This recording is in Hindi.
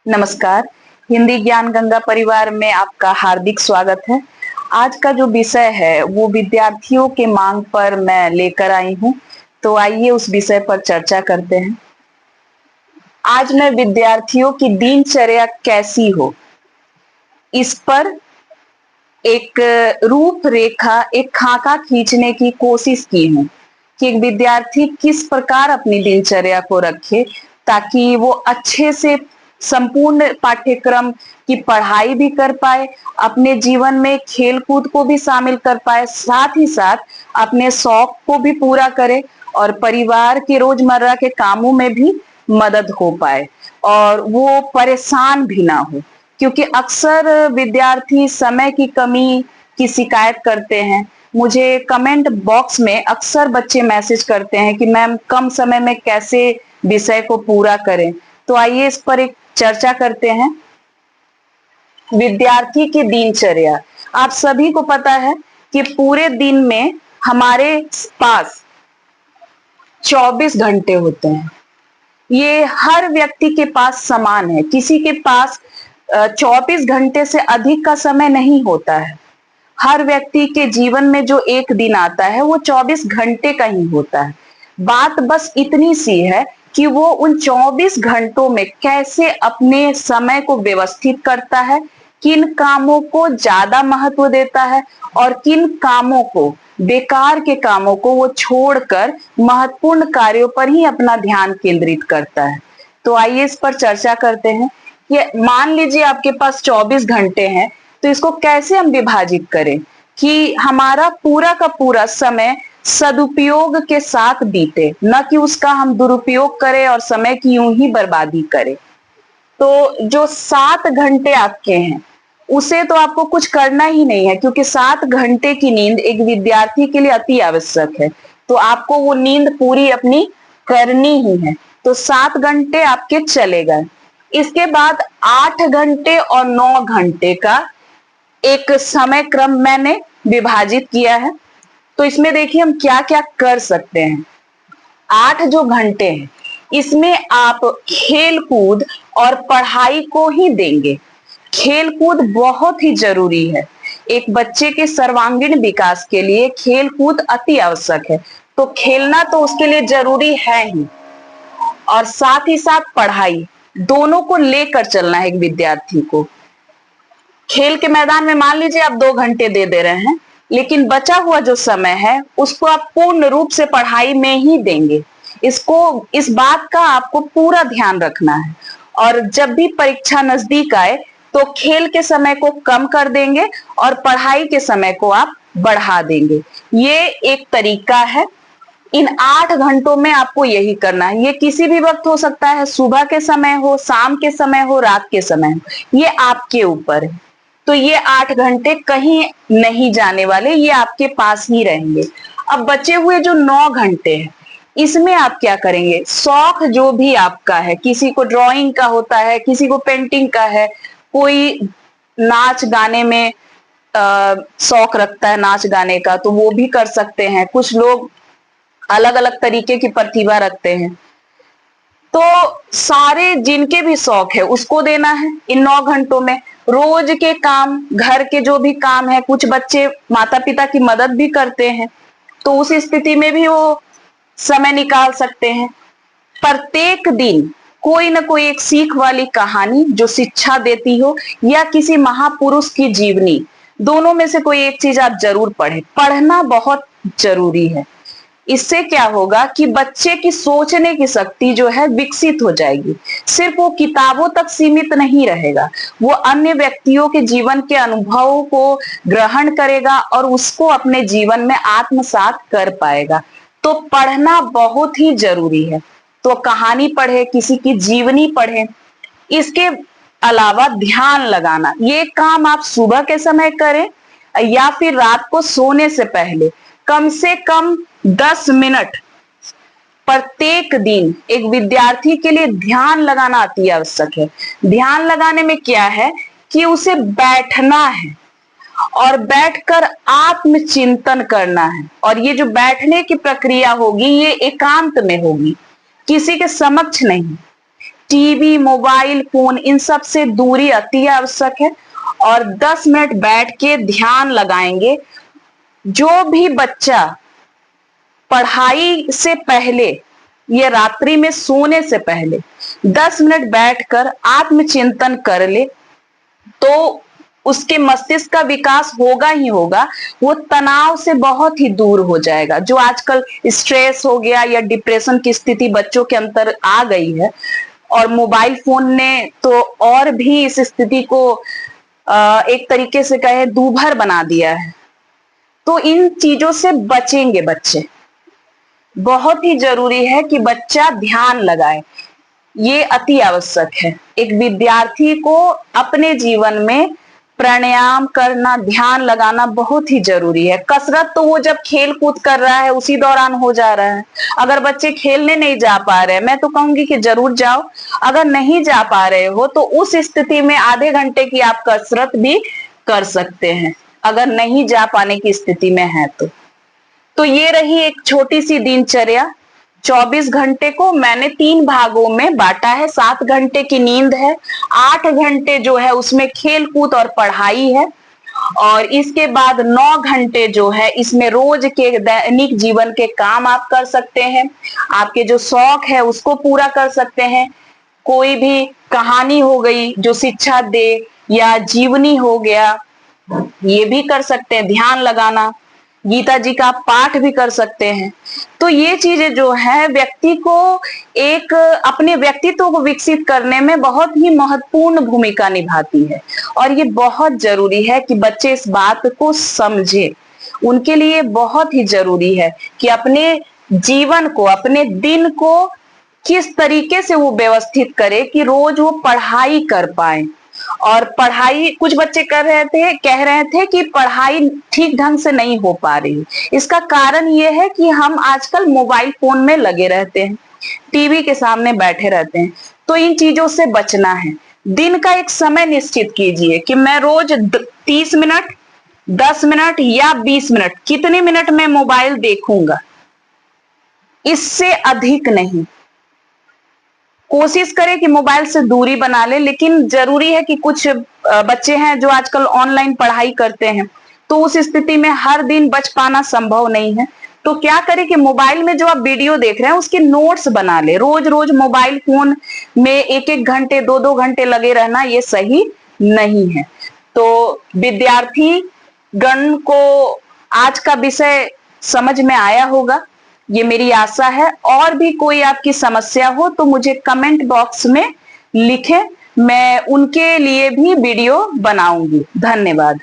नमस्कार। हिंदी ज्ञान गंगा परिवार में आपका हार्दिक स्वागत है। आज का जो विषय है वो विद्यार्थियों के मांग पर मैं लेकर आई हूँ। तो आइए उस विषय पर चर्चा करते हैं। आज मैं विद्यार्थियों की दिनचर्या कैसी हो, इस पर एक रूपरेखा, एक खाका खींचने की कोशिश की हूँ कि एक विद्यार्थी किस प्रकार अपनी दिनचर्या को रखे ताकि वो अच्छे से संपूर्ण पाठ्यक्रम की पढ़ाई भी कर पाए, अपने जीवन में खेल कूद को भी शामिल कर पाए, साथ ही साथ अपने शौक को भी पूरा करे और परिवार के रोजमर्रा के कामों में भी मदद हो पाए और वो परेशान भी ना हो। क्योंकि अक्सर विद्यार्थी समय की कमी की शिकायत करते हैं। मुझे कमेंट बॉक्स में अक्सर बच्चे मैसेज करते हैं कि मैम कम समय में कैसे विषय को पूरा करें। तो आइए इस पर एक चर्चा करते हैं। विद्यार्थी की दिनचर्या, आप सभी को पता है कि पूरे दिन में हमारे पास 24 घंटे होते हैं। ये हर व्यक्ति के पास समान है, किसी के पास 24 घंटे से अधिक का समय नहीं होता है। हर व्यक्ति के जीवन में जो एक दिन आता है वो 24 घंटे का ही होता है। बात बस इतनी सी है कि वो उन 24 घंटों में कैसे अपने समय को व्यवस्थित करता है, किन कामों को ज्यादा महत्व देता है और किन कामों को, बेकार के कामों को वो छोड़कर महत्वपूर्ण कार्यों पर ही अपना ध्यान केंद्रित करता है। तो आइए इस पर चर्चा करते हैं। ये मान लीजिए आपके पास 24 घंटे हैं, तो इसको कैसे हम विभाजित करें कि हमारा पूरा का पूरा समय सदुपयोग के साथ बीते, न कि उसका हम दुरुपयोग करें और समय की यूं ही बर्बादी करें। तो जो 7 घंटे आपके हैं उसे तो आपको कुछ करना ही नहीं है, क्योंकि 7 घंटे की नींद एक विद्यार्थी के लिए अति आवश्यक है। तो आपको वो नींद पूरी अपनी करनी ही है। तो 7 घंटे आपके चले गए। इसके बाद 8 घंटे और 9 घंटे का एक समय क्रम मैंने विभाजित किया है। तो इसमें देखिए हम क्या क्या कर सकते हैं। 8 जो घंटे हैं इसमें आप खेल कूद और पढ़ाई को ही देंगे। खेल कूद बहुत ही जरूरी है। एक बच्चे के सर्वांगीण विकास के लिए खेल कूद अति आवश्यक है। तो खेलना तो उसके लिए जरूरी है ही, और साथ ही साथ पढ़ाई, दोनों को लेकर चलना है एक विद्यार्थी को। खेल के मैदान में मान लीजिए आप 2 घंटे दे रहे हैं, लेकिन बचा हुआ जो समय है उसको आप पूर्ण रूप से पढ़ाई में ही देंगे। इस बात का आपको पूरा ध्यान रखना है। और जब भी परीक्षा नजदीक आए तो खेल के समय को कम कर देंगे और पढ़ाई के समय को आप बढ़ा देंगे। ये एक तरीका है। इन 8 घंटों में आपको यही करना है। ये किसी भी वक्त हो सकता है, सुबह के समय हो, शाम के समय हो, रात के समय हो, ये आपके ऊपर है। तो ये 8 घंटे कहीं नहीं जाने वाले, ये आपके पास ही रहेंगे। अब बचे हुए जो 9 घंटे हैं इसमें आप क्या करेंगे। शौक जो भी आपका है, किसी को ड्राइंग का होता है, किसी को पेंटिंग का है, कोई नाच गाने में शौक रखता है नाच गाने का, तो वो भी कर सकते हैं। कुछ लोग अलग अलग तरीके की प्रतिभा रखते हैं। तो सारे जिनके भी शौक है उसको देना है इन 9 घंटों में। रोज के काम, घर के जो भी काम है, कुछ बच्चे माता पिता की मदद भी करते हैं, तो उस स्थिति में भी वो समय निकाल सकते हैं। प्रत्येक दिन कोई ना कोई एक सीख वाली कहानी जो शिक्षा देती हो, या किसी महापुरुष की जीवनी, दोनों में से कोई एक चीज आप जरूर पढ़ें। पढ़ना बहुत जरूरी है। इससे क्या होगा कि बच्चे की सोचने की शक्ति जो है विकसित हो जाएगी। सिर्फ वो किताबों तक सीमित नहीं रहेगा, वो अन्य व्यक्तियों के जीवन के अनुभवों को ग्रहण करेगा और उसको अपने जीवन में आत्मसात कर पाएगा। तो पढ़ना बहुत ही जरूरी है। तो कहानी पढ़े, किसी की जीवनी पढ़े। इसके अलावा ध्यान लगाना, ये काम आप सुबह के समय करें या फिर रात को सोने से पहले कम से कम 10 मिनट प्रत्येक दिन एक विद्यार्थी के लिए ध्यान लगाना अति आवश्यक है। ध्यान लगाने में क्या है कि उसे बैठना है और बैठकर आत्मचिंतन करना है। और ये जो बैठने की प्रक्रिया होगी ये एकांत में होगी, किसी के समक्ष नहीं। टीवी, मोबाइल फोन, इन सब से दूरी अति आवश्यक है। और 10 मिनट बैठ के ध्यान लगाएंगे। जो भी बच्चा पढ़ाई से पहले, ये रात्रि में सोने से पहले 10 मिनट बैठकर आत्मचिंतन कर ले, तो उसके मस्तिष्क का विकास होगा ही होगा। वो तनाव से बहुत ही दूर हो जाएगा। जो आजकल स्ट्रेस हो गया या डिप्रेशन की स्थिति बच्चों के अंदर आ गई है, और मोबाइल फोन ने तो और भी इस स्थिति को एक तरीके से कहे दूभर बना दिया है। तो इन चीजों से बचेंगे बच्चे। बहुत ही जरूरी है कि बच्चा ध्यान लगाए, ये अति आवश्यक है। एक विद्यार्थी को अपने जीवन में प्राणायाम करना, ध्यान लगाना बहुत ही जरूरी है। कसरत तो वो जब खेल कूद कर रहा है उसी दौरान हो जा रहा है। अगर बच्चे खेलने नहीं जा पा रहे हैं, मैं तो कहूंगी कि जरूर जाओ। अगर नहीं जा पा रहे हो तो उस स्थिति में आधे घंटे की आप कसरत भी कर सकते हैं, अगर नहीं जा पाने की स्थिति में है तो ये रही एक छोटी सी दिनचर्या। 24 घंटे को मैंने 3 भागों में बांटा है। 7 घंटे की नींद है, 8 घंटे जो है उसमें खेल कूद और पढ़ाई है, और इसके बाद 9 घंटे जो है इसमें रोज के दैनिक जीवन के काम आप कर सकते हैं। आपके जो शौक है उसको पूरा कर सकते हैं। कोई भी कहानी हो गई जो शिक्षा दे, या जीवनी हो गया, ये भी कर सकते हैं। ध्यान लगाना, गीता जी का पाठ भी कर सकते हैं। तो ये चीजें जो है व्यक्ति को एक अपने व्यक्तित्व को विकसित करने में बहुत ही महत्वपूर्ण भूमिका निभाती है, और ये बहुत जरूरी है कि बच्चे इस बात को समझे। उनके लिए बहुत ही जरूरी है कि अपने जीवन को, अपने दिन को किस तरीके से वो व्यवस्थित करे कि रोज वो पढ़ाई कर पाए। और पढ़ाई, कुछ बच्चे कह रहे थे कि पढ़ाई ठीक ढंग से नहीं हो पा रही। इसका कारण ये है कि हम आजकल मोबाइल फोन में लगे रहते हैं, टीवी के सामने बैठे रहते हैं। तो इन चीजों से बचना है। दिन का एक समय निश्चित कीजिए कि मैं रोज 30 मिनट, 10 मिनट या 20 मिनट, कितने मिनट में मोबाइल देखूंगा, इससे अधिक नहीं। कोशिश करें कि मोबाइल से दूरी बना ले। लेकिन जरूरी है कि कुछ बच्चे हैं जो आजकल ऑनलाइन पढ़ाई करते हैं, तो उस स्थिति में हर दिन बच पाना संभव नहीं है। तो क्या करें कि मोबाइल में जो आप वीडियो देख रहे हैं उसके नोट्स बना ले। रोज रोज मोबाइल फोन में 1-1 घंटे, 2-2 घंटे लगे रहना ये सही नहीं है। तो विद्यार्थी गण को आज का विषय समझ में आया होगा, ये मेरी आशा है। और भी कोई आपकी समस्या हो तो मुझे कमेंट बॉक्स में लिखें, मैं उनके लिए भी वीडियो बनाऊंगी। धन्यवाद।